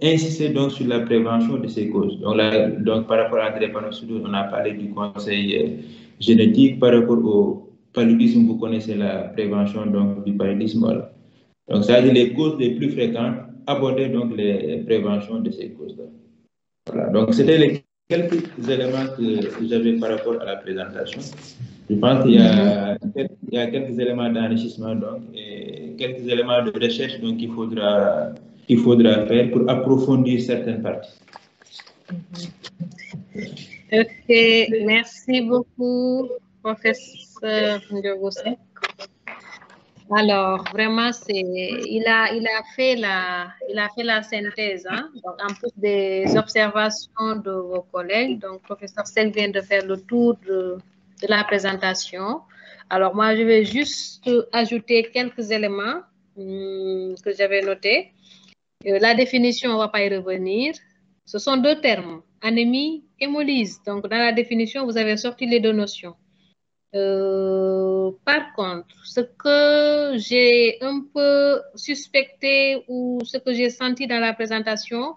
insister donc sur la prévention de ces causes. Donc par rapport à la drépanocytose, on a parlé du conseil génétique. Par rapport au paludisme, vous connaissez la prévention donc, du paludisme. Voilà. Donc, ça dit les causes les plus fréquentes, aborder donc les préventions de ces causes-là. Voilà. Donc, c'était les quelques éléments que j'avais par rapport à la présentation. Je pense qu'il y a quelques éléments d'enrichissement donc, et quelques éléments de recherche donc, qu'il faudra faire pour approfondir certaines parties. Ok, merci beaucoup, professeur Ndiogossé. Alors, vraiment, il a fait la synthèse, hein? Donc, en plus des observations de vos collègues. Donc, professeur Seck vient de faire le tour de la présentation. Alors, moi, je vais juste ajouter quelques éléments que j'avais notés. La définition, on ne va pas y revenir. Ce sont deux termes, anémie, hémolyse. Donc, dans la définition, vous avez sorti les deux notions. Par contre, ce que j'ai un peu suspecté ou ce que j'ai senti dans la présentation,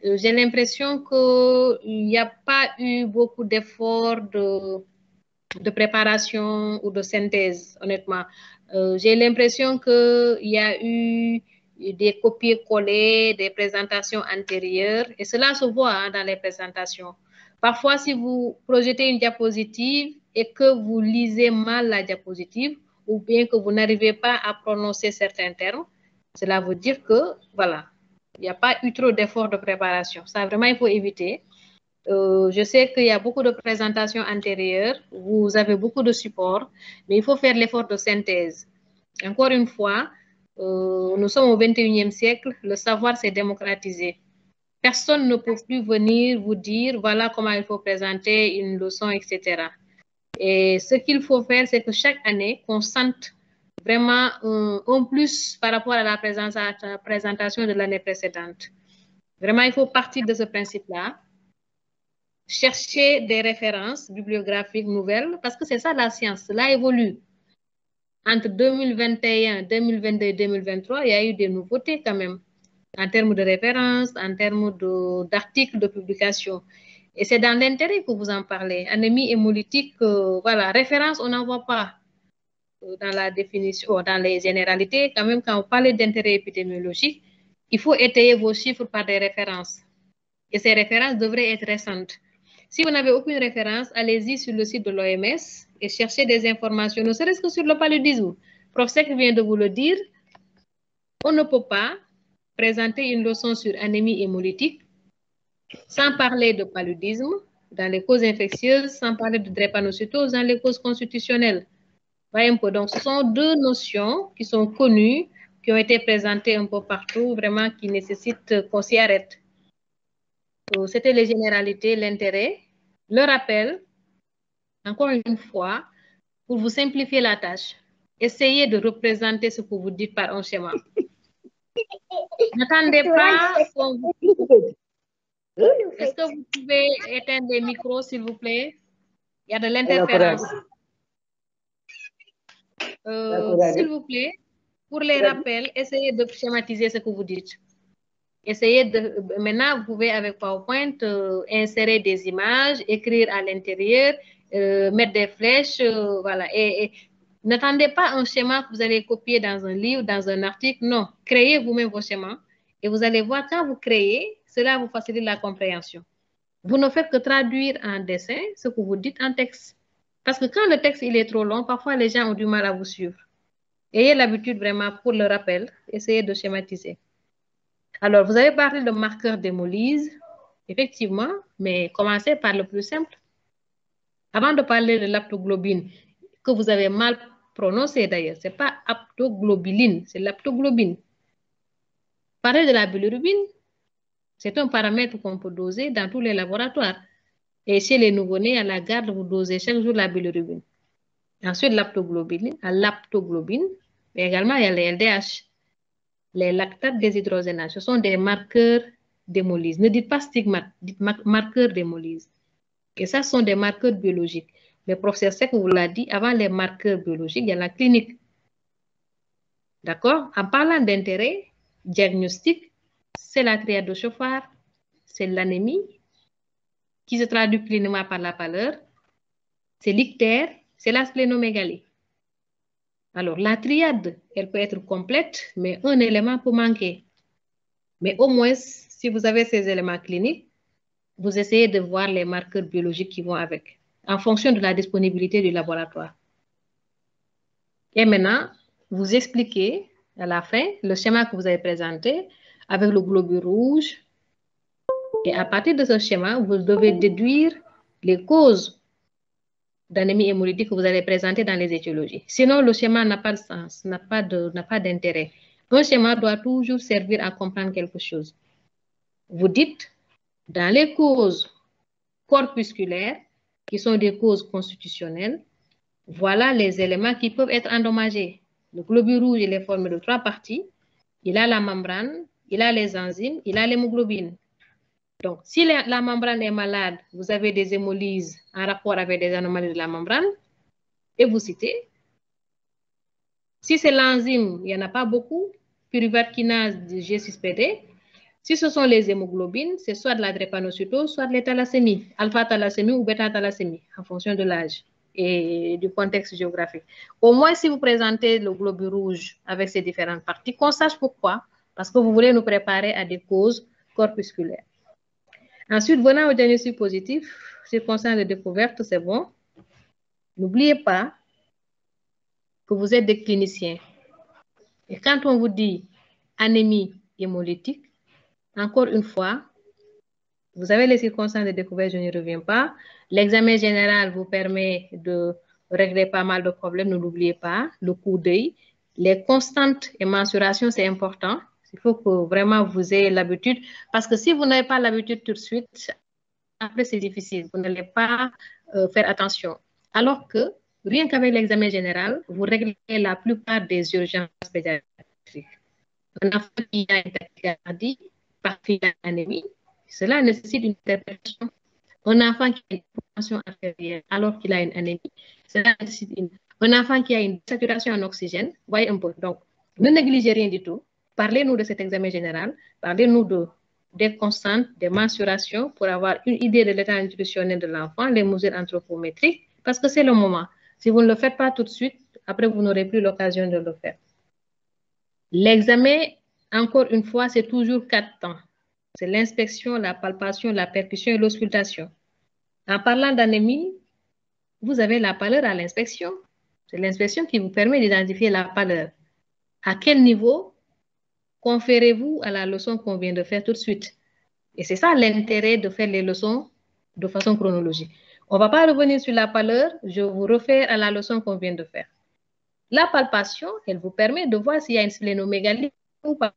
j'ai l'impression qu'il n'y a pas eu beaucoup d'efforts de préparation ou de synthèse, honnêtement. J'ai l'impression qu'il y a eu des copier-coller, des présentations antérieures, et cela se voit hein, dans les présentations. Parfois, si vous projetez une diapositive et que vous lisez mal la diapositive, ou bien que vous n'arrivez pas à prononcer certains termes, cela veut dire que, voilà, il n'y a pas eu trop d'efforts de préparation. Ça, vraiment, il faut éviter. Je sais qu'il y a beaucoup de présentations antérieures, vous avez beaucoup de supports, mais il faut faire l'effort de synthèse. Encore une fois, nous sommes au 21e siècle, le savoir s'est démocratisé. Personne ne peut plus venir vous dire, voilà comment il faut présenter une leçon, etc. Et ce qu'il faut faire, c'est que chaque année, qu'on sente vraiment un plus par rapport à la présentation de l'année précédente. Vraiment, il faut partir de ce principe-là. Chercher des références bibliographiques nouvelles, parce que c'est ça la science, cela évolue. Entre 2021, 2022 et 2023, il y a eu des nouveautés quand même, en termes de références, en termes d'articles, de publications. Et c'est dans l'intérêt que vous en parlez. Anémie hémolytique, voilà, référence, on n'en voit pas dans la définition, dans les généralités. Quand même, quand vous parlez d'intérêt épidémiologique, il faut étayer vos chiffres par des références. Et ces références devraient être récentes. Si vous n'avez aucune référence, allez-y sur le site de l'OMS et cherchez des informations, ne serait-ce que sur le paludisme. Professeur vient de vous le dire, on ne peut pas présenter une leçon sur anémie hémolytique sans parler de paludisme dans les causes infectieuses, sans parler de drépanocytose dans les causes constitutionnelles. Voyez un peu. Donc, ce sont deux notions qui sont connues, qui ont été présentées un peu partout, vraiment qui nécessitent qu'on s'y arrête. C'était les généralités, l'intérêt. Le rappel, encore une fois, pour vous simplifier la tâche, essayez de représenter ce que vous dites par un schéma. N'attendez pas qu'on vous... Est-ce que vous pouvez éteindre les micros, s'il vous plaît? Il y a de l'interférence. S'il vous plaît, pour les rappels, essayez de schématiser ce que vous dites. Essayez de... Maintenant, vous pouvez, avec PowerPoint, insérer des images, écrire à l'intérieur, mettre des flèches, voilà. Et n'attendez pas un schéma que vous allez copier dans un livre, dans un article. Non, créez vous-même vos schémas. Et vous allez voir, quand vous créez, cela vous facilite la compréhension. Vous ne faites que traduire en dessin ce que vous dites en texte. Parce que quand le texte il est trop long, parfois les gens ont du mal à vous suivre. Ayez l'habitude vraiment, pour le rappel, essayez de schématiser. Alors, vous avez parlé de marqueurs d'hémolyse, effectivement, mais commencez par le plus simple. Avant de parler de l'aptoglobine, que vous avez mal prononcé d'ailleurs, ce n'est pas aptoglobuline, c'est l'aptoglobine. Parlez de la bilirubine, c'est un paramètre qu'on peut doser dans tous les laboratoires. Et chez les nouveau-nés, à la garde, vous dosez chaque jour la bilirubine. Ensuite, l'aptoglobine, mais également il y a les LDH. Les lactates déshydrogénases, ce sont des marqueurs d'hémolyse. Ne dites pas stigmate, dites marqueurs d'hémolyse. Et ça, ce sont des marqueurs biologiques. Le professeur Seck vous l'a dit, avant les marqueurs biologiques, il y a la clinique. D'accord? En parlant d'intérêt, diagnostic, c'est la triade de Schoffard, c'est l'anémie, qui se traduit cliniquement par la pâleur, c'est l'ictère, c'est la splénomégalie. Alors, la triade, elle peut être complète, mais un élément peut manquer. Mais au moins, si vous avez ces éléments cliniques, vous essayez de voir les marqueurs biologiques qui vont avec, en fonction de la disponibilité du laboratoire. Et maintenant, vous expliquez à la fin le schéma que vous avez présenté avec le globule rouge. Et à partir de ce schéma, vous devez déduire les causes d'anémie hémolytique que vous allez présenter dans les étiologies. Sinon, le schéma n'a pas de sens, n'a pas d'intérêt. Un schéma doit toujours servir à comprendre quelque chose. Vous dites, dans les causes corpusculaires, qui sont des causes constitutionnelles, voilà les éléments qui peuvent être endommagés. Le globule rouge, il est formé de 3 parties. Il a la membrane, il a les enzymes, il a l'hémoglobine. Donc, si la membrane est malade, vous avez des hémolyses en rapport avec des anomalies de la membrane, et vous citez. Si c'est l'enzyme, il n'y en a pas beaucoup, pyruvate kinase de G6PD. Si ce sont les hémoglobines, c'est soit de la drépanocytose, soit de la thalassémie, alpha-thalassémie ou bêta-thalassémie, en fonction de l'âge et du contexte géographique. Au moins, si vous présentez le globule rouge avec ces différentes parties, qu'on sache pourquoi, parce que vous voulez nous préparer à des causes corpusculaires. Ensuite, venant au diagnostic positif, circonstance de découverte, c'est bon. N'oubliez pas que vous êtes des cliniciens. Et quand on vous dit anémie hémolytique, encore une fois, vous avez les circonstances de découverte, je n'y reviens pas. L'examen général vous permet de régler pas mal de problèmes, ne l'oubliez pas. Le coup d'œil, les constantes et mensurations, c'est important. Il faut que vraiment vous ayez l'habitude, parce que si vous n'avez pas l'habitude tout de suite, après c'est difficile, vous n'allez pas faire attention. Alors que, rien qu'avec l'examen général, vous réglez la plupart des urgences pédiatriques. Un enfant qui a une tachycardie, parce qu'il a une anémie, cela nécessite une interprétation. Un enfant qui a une tension artérielle alors qu'il a une anémie, cela nécessite un enfant qui a une saturation en oxygène, voyez un peu. Donc, ne négligez rien du tout. Parlez-nous de cet examen général, parlez-nous des constantes, des mensurations pour avoir une idée de l'état nutritionnel de l'enfant, les mesures anthropométriques, parce que c'est le moment. Si vous ne le faites pas tout de suite, après vous n'aurez plus l'occasion de le faire. L'examen, encore une fois, c'est toujours 4 temps. C'est l'inspection, la palpation, la percussion et l'auscultation. En parlant d'anémie, vous avez la pâleur à l'inspection. C'est l'inspection qui vous permet d'identifier la pâleur. À quel niveau conférez-vous à la leçon qu'on vient de faire tout de suite? Et c'est ça l'intérêt de faire les leçons de façon chronologique. On ne va pas revenir sur la pâleur, je vous réfère à la leçon qu'on vient de faire. La palpation, elle vous permet de voir s'il y a une splénomégalie ou pas.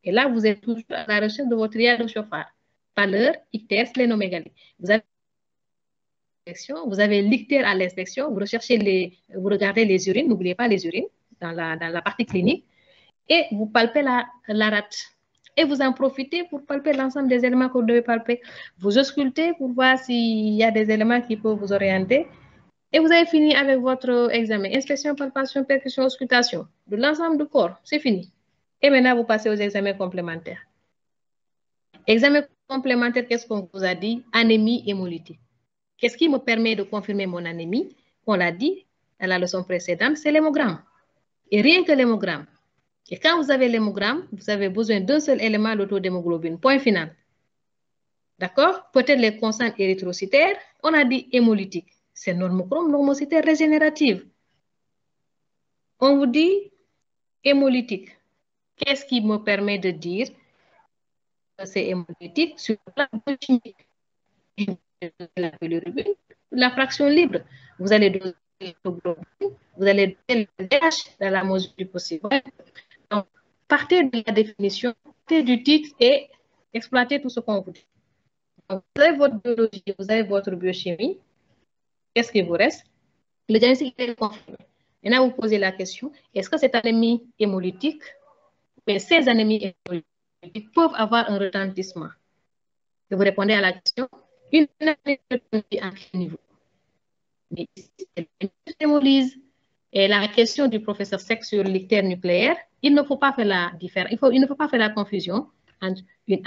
Et là, vous êtes toujours à la recherche de votre triade de Schoffard. Pâleur, ictère, splénomégalie. Vous avez l'ictère à l'inspection, vous regardez les urines, n'oubliez pas les urines dans la partie clinique, et vous palpez la rate. Et vous en profitez pour palper l'ensemble des éléments que vous devez palper. Vous auscultez pour voir s'il y a des éléments qui peuvent vous orienter. Et vous avez fini avec votre examen. Inspection, palpation, percussion, auscultation. De l'ensemble du corps, c'est fini. Et maintenant, vous passez aux examens complémentaires. Examen complémentaire, qu'est-ce qu'on vous a dit? Anémie hémolytique. Qu'est-ce qui me permet de confirmer mon anémie? On l'a dit à la leçon précédente, c'est l'hémogramme. Et rien que l'hémogramme. Et quand vous avez l'hémogramme, vous avez besoin d'un seul élément, le taux d'hémoglobine. Point final. D'accord? Peut-être les constantes érythrocytaires. On a dit hémolytique. C'est normochrome, normocytaire régénérative. On vous dit hémolytique. Qu'est-ce qui me permet de dire que c'est hémolytique sur le plan biochimique? La bilirubine, la fraction libre. Vous allez donner l'hémoglobine, vous allez donner le DH dans la mesure du possible. Donc, partez de la définition, partez du titre et exploitez tout ce qu'on vous dit. Donc, vous avez votre biologie, vous avez votre biochimie. Qu'est-ce qui vous reste? Le diagnostic est confirmé. Maintenant, vous posez la question, est-ce que cette anémie hémolytique, mais ces anémies hémolytiques peuvent avoir un retentissement? Et vous répondez à la question, une anémie à quel niveau? Mais c'est l'hémolyse. Et la question du professeur Seck sur l'ictère nucléaire, il ne faut pas faire la différence, il ne faut pas faire la confusion entre une